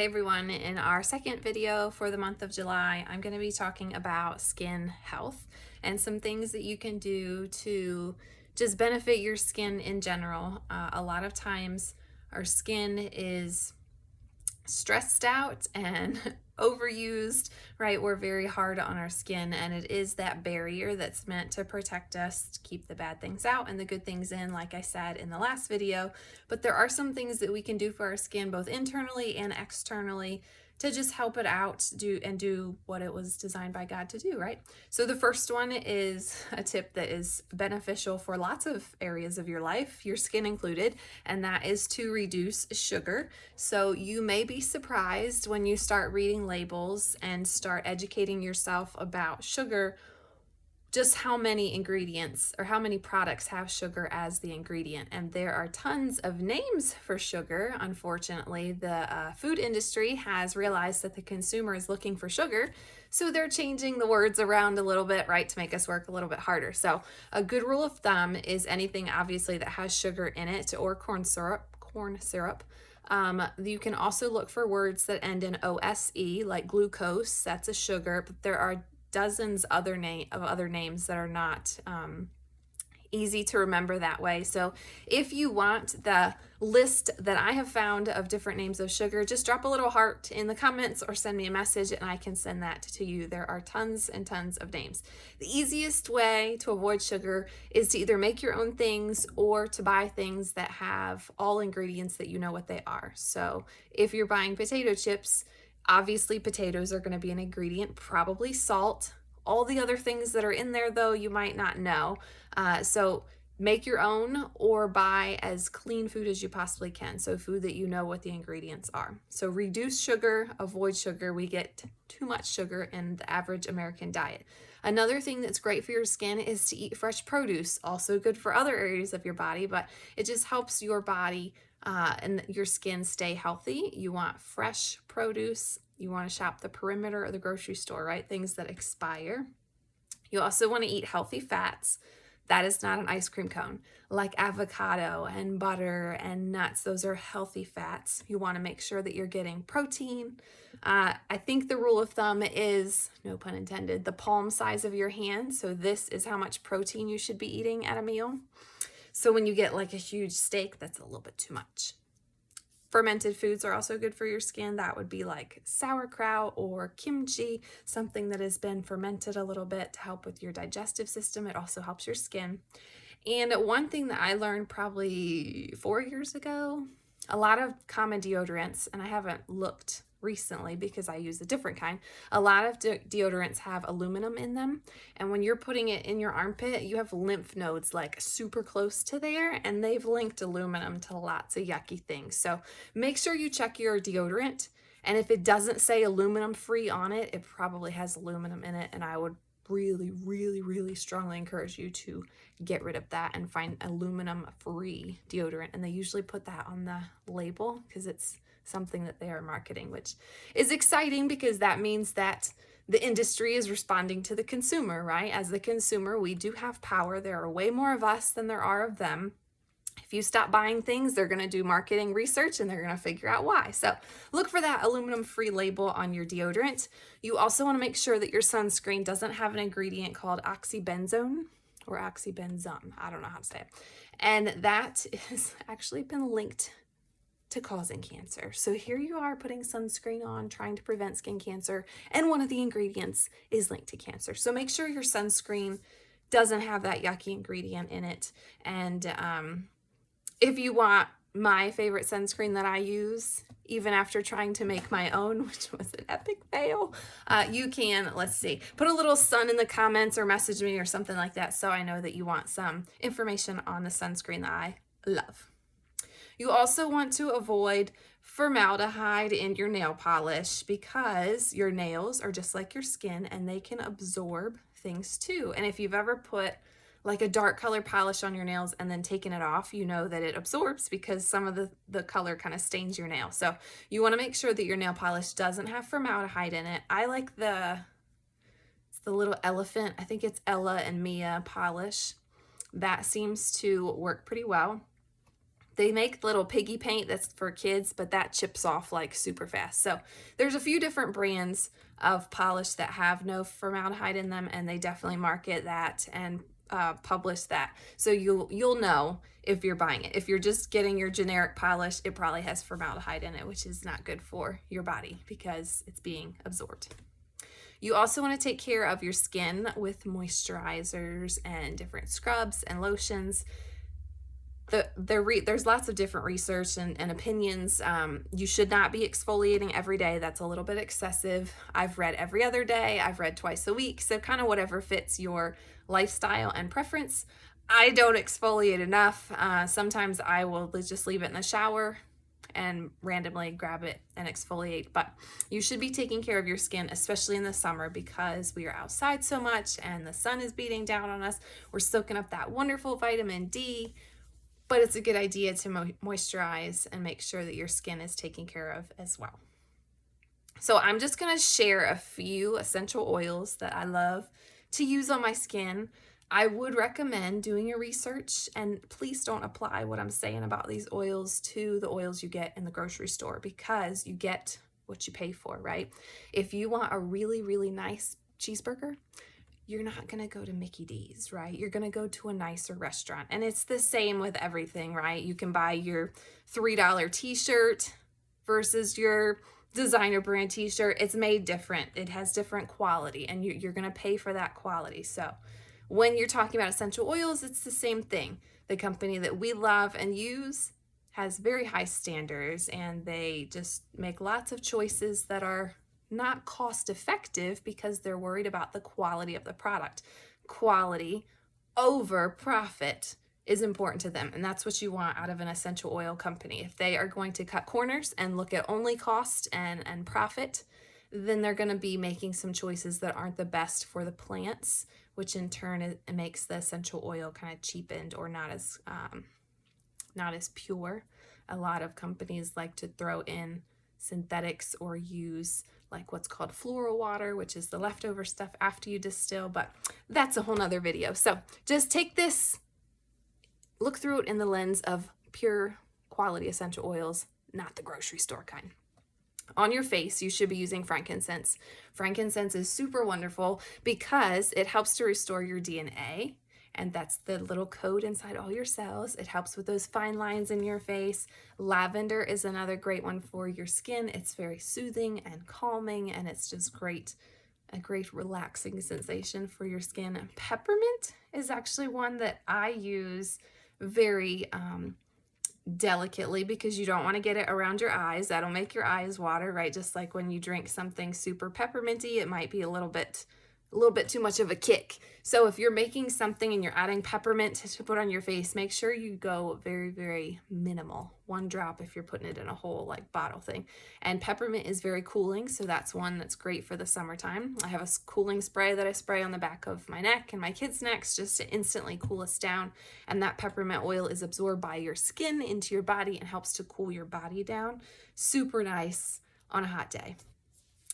Hey everyone, in our second video for the month of July, I'm going to be talking about skin health and some things that you can do to just benefit your skin in general. A lot of times our skin is stressed out and overused, right? We're very hard on our skin, and it is that barrier that's meant to protect us, to keep the bad things out and the good things in, like I said in the last video. But there are some things that we can do for our skin, both internally and externally, to just help it out, do what it was designed by God to do, right? So the first one is a tip that is beneficial for lots of areas of your life, your skin included, and that is to reduce sugar. So you may be surprised when you start reading labels and start educating yourself about sugar, just how many ingredients or how many products have sugar as the ingredient. And there are tons of names for sugar. Unfortunately, the food industry has realized that the consumer is looking for sugar, so they're changing the words around a little bit, right, to make us work a little bit harder. So a good rule of thumb is anything obviously that has sugar in it, or corn syrup. You can also look for words that end in OSE, like glucose, that's a sugar, but there are dozens other names that are not easy to remember that way. So if you want the list that I have found of different names of sugar, just drop a little heart in the comments or send me a message and I can send that to you. There are tons and tons of names. The easiest way to avoid sugar is to either make your own things or to buy things that have all ingredients that you know what they are. So if you're buying potato chips, obviously potatoes are going to be an ingredient, probably salt. All the other things that are in there, though, you might not know. So make your own or buy as clean food as you possibly can. So food that you know what the ingredients are. So reduce sugar, avoid sugar. We get too much sugar in the average American diet. Another thing that's great for your skin is to eat fresh produce. Also good for other areas of your body, but it just helps your body and your skin stay healthy. You want fresh produce. You want to shop the perimeter of the grocery store, right? Things that expire. You also want to eat healthy fats. That is not an ice cream cone, like avocado and butter and nuts. Those are healthy fats. You want to make sure that you're getting protein. I think the rule of thumb is, no pun intended, the palm size of your hand. So this is how much protein you should be eating at a meal. So when you get like a huge steak, that's a little bit too much. Fermented foods are also good for your skin. That would be like sauerkraut or kimchi, something that has been fermented a little bit to help with your digestive system. It also helps your skin. And one thing that I learned probably 4 years ago, a lot of common deodorants, and I haven't looked recently because I use a different kind. A lot of deodorants have aluminum in them, and when you're putting it in your armpit, you have lymph nodes like super close to there, and they've linked aluminum to lots of yucky things. So make sure you check your deodorant, and if it doesn't say aluminum free on it, it probably has aluminum in it, and I would really strongly encourage you to get rid of that and find aluminum free deodorant. And they usually put that on the label because it's something that they are marketing, which is exciting because that means that the industry is responding to the consumer, right? As the consumer, we do have power. There are way more of us than there are of them. If you stop buying things, they're going to do marketing research and they're going to figure out why. So look for that aluminum-free label on your deodorant. You also want to make sure that your sunscreen doesn't have an ingredient called oxybenzone or oxybenzone. I don't know how to say it. And that has actually been linked to causing cancer. So here you are putting sunscreen on, trying to prevent skin cancer, and one of the ingredients is linked to cancer. So make sure your sunscreen doesn't have that yucky ingredient in it. And if you want my favorite sunscreen that I use, even after trying to make my own, which was an epic fail, you can, let's see, put a little sun in the comments or message me or something like that so I know that you want some information on the sunscreen that I love. You also want to avoid formaldehyde in your nail polish because your nails are just like your skin and they can absorb things too. And if you've ever put like a dark color polish on your nails and then taken it off, you know that it absorbs because some of the color kind of stains your nail. So you want to make sure that your nail polish doesn't have formaldehyde in it. I like it's the little elephant, I think it's Ella and Mia polish. That seems to work pretty well. They make little piggy paint that's for kids, but that chips off like super fast. So there's a few different brands of polish that have no formaldehyde in them, and they definitely market that and publish that. So you'll know if you're buying it. If you're just getting your generic polish, it probably has formaldehyde in it, which is not good for your body because it's being absorbed. You also want to take care of your skin with moisturizers and different scrubs and lotions. There's lots of different research and opinions. You should not be exfoliating every day. That's a little bit excessive. I've read every other day. I've read twice a week. So kind of whatever fits your lifestyle and preference. I don't exfoliate enough. Sometimes I will just leave it in the shower and randomly grab it and exfoliate. But you should be taking care of your skin, especially in the summer, because we are outside so much and the sun is beating down on us. We're soaking up that wonderful vitamin D. But it's a good idea to moisturize and make sure that your skin is taken care of as well. So I'm just going to share a few essential oils that I love to use on my skin. I would recommend doing your research, and please don't apply what I'm saying about these oils to the oils you get in the grocery store, because you get what you pay for, right? If you want a really, really nice cheeseburger, you're not going to go to Mickey D's, right? You're going to go to a nicer restaurant. And it's the same with everything, right? You can buy your $3 t-shirt versus your designer brand t-shirt. It's made different. It has different quality, and you're going to pay for that quality. So when you're talking about essential oils, it's the same thing. The company that we love and use has very high standards, and they just make lots of choices that are not cost effective because they're worried about the quality of the product. Quality over profit is important to them, and that's what you want out of an essential oil company. If they are going to cut corners and look at only cost and profit, then they're going to be making some choices that aren't the best for the plants, which in turn it makes the essential oil kind of cheapened or not as pure. A lot of companies like to throw in synthetics or use like what's called floral water, which is the leftover stuff after you distill, but that's a whole nother video. So just take this, look through it in the lens of pure quality essential oils, not the grocery store kind. On your face, you should be using frankincense. Frankincense is super wonderful because it helps to restore your DNA, and that's the little code inside all your cells. It helps with those fine lines in your face. Lavender is another great one for your skin. It's very soothing and calming, and it's just a great relaxing sensation for your skin. And peppermint is actually one that I use very delicately, because you don't want to get it around your eyes. That'll make your eyes water, right? Just like when you drink something super pepperminty, it might be a little bit too much of a kick. So if you're making something and you're adding peppermint to put on your face, make sure you go very, very minimal. 1 drop if you're putting it in a whole like bottle thing. And peppermint is very cooling, so that's one that's great for the summertime. I have a cooling spray that I spray on the back of my neck and my kids' necks just to instantly cool us down. And that peppermint oil is absorbed by your skin into your body and helps to cool your body down. Super nice on a hot day.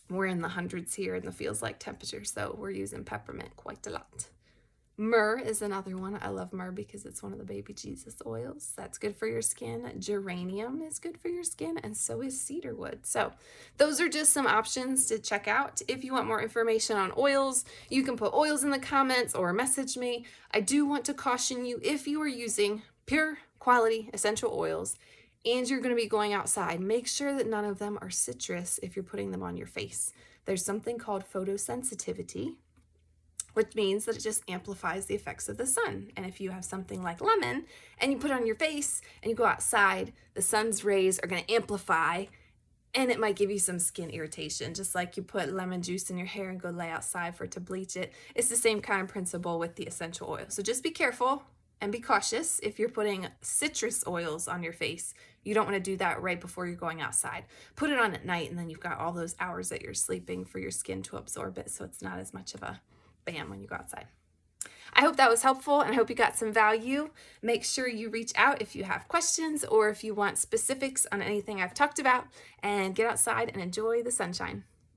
We're in the hundreds here in the feels like temperature, so we're using peppermint quite a lot. Myrrh is another one. I love myrrh because it's one of the baby Jesus oils. That's good for your skin. Geranium is good for your skin, and so is cedarwood. So those are just some options to check out. If you want more information on oils, you can put oils in the comments or message me. I do want to caution you, if you are using pure quality essential oils, and you're going to be going outside, make sure that none of them are citrus if you're putting them on your face. There's something called photosensitivity, which means that it just amplifies the effects of the sun. And if you have something like lemon and you put it on your face and you go outside, the sun's rays are going to amplify, and it might give you some skin irritation. Just like you put lemon juice in your hair and go lay outside for it to bleach it. It's the same kind of principle with the essential oil. So just be careful and be cautious if you're putting citrus oils on your face. You don't want to do that right before you're going outside. Put it on at night, and then you've got all those hours that you're sleeping for your skin to absorb it, so it's not as much of a bam when you go outside. I hope that was helpful, and I hope you got some value. Make sure you reach out if you have questions or if you want specifics on anything I've talked about, and get outside and enjoy the sunshine.